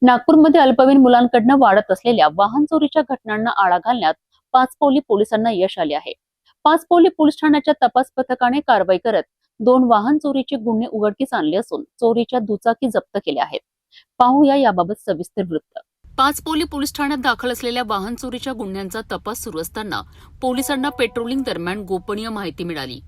नागपूरमध्ये अल्पवयीन मुलांकडून वाढत असलेल्या वाहन चोरीच्या घटनांना आळा घालण्यात पाचपावली पोलिसांना यश आले आहे. पाचपावली पोलीस ठाण्याच्या तपास पथकाने कारवाई करत 2 वाहन चोरीचे गुन्हे उघडकीस आणले असून चोरीच्या दुचाकी जप्त केल्या आहेत. पाहूया याबाबत सविस्तर वृत्त. पाचपावली पोलीस ठाण्यात दाखल असलेल्या वाहन चोरीच्या गुन्ह्यांचा तपास सुरू असताना पोलिसांना पेट्रोलिंग दरम्यान गोपनीय माहिती मिळाली.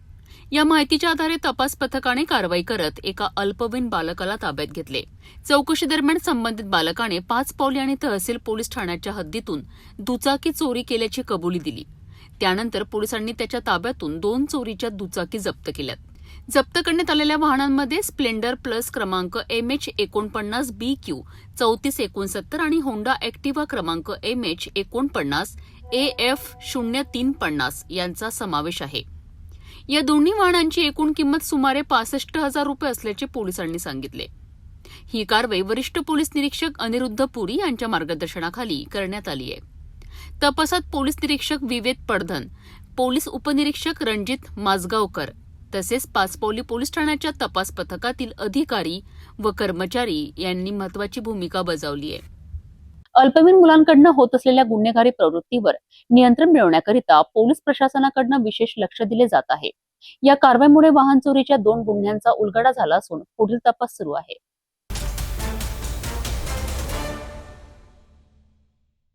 या माहितीच्या आधारे तपास पथकाने कारवाई करत एका अल्पवयीन बालकाला ताब्यात घेतले. चौकशी दरम्यान संबंधित बालकाने पाचपावली आणि तहसील पोलीस ठाण्याच्या हद्दीतून दुचाकी चोरी केल्याची कबुली दिली. त्यानंतर पोलिसांनी त्याच्या ताब्यातून 2 चोरीच्या दुचाकी जप्त केल्यात. जप्त करण्यात आलेल्या वाहनांमध्ये स्प्लेंडर प्लस क्रमांक MH49BQ 3469 आणि होंडा ऍक्टिव्हा क्रमांक MH49 AF0350 यांचा समावेश आहे. या दोन्ही वाहनांची एकूण किंमत सुमारे 65,000 रुपये असल्याचे पोलिसांनी सांगितले. ही कारवाई वरिष्ठ पोलीस निरीक्षक अनिरुद्ध पुरी यांच्या मार्गदर्शनाखाली करण्यात आली आहे. तपासात पोलीस निरीक्षक विवेक पडधन, पोलीस उपनिरीक्षक रणजित माजगावकर तसेच पाचपावली पोलीस ठाण्याच्या तपास पथकातील अधिकारी व कर्मचारी यांनी महत्वाची भूमिका बजावली आहे. अल्पवयीन मुलांकडून होत असलेल्या गुन्हेगारी प्रवृत्तीवर नियंत्रण मिळवण्याकरिता पोलीस प्रशासनाकडून विशेष लक्ष दिले जात आहे. या कारवाईमुळे वाहन चोरीच्या 2 गुन्ह्यांचा उलगडा झाला असून पुढील तपास सुरू आहे.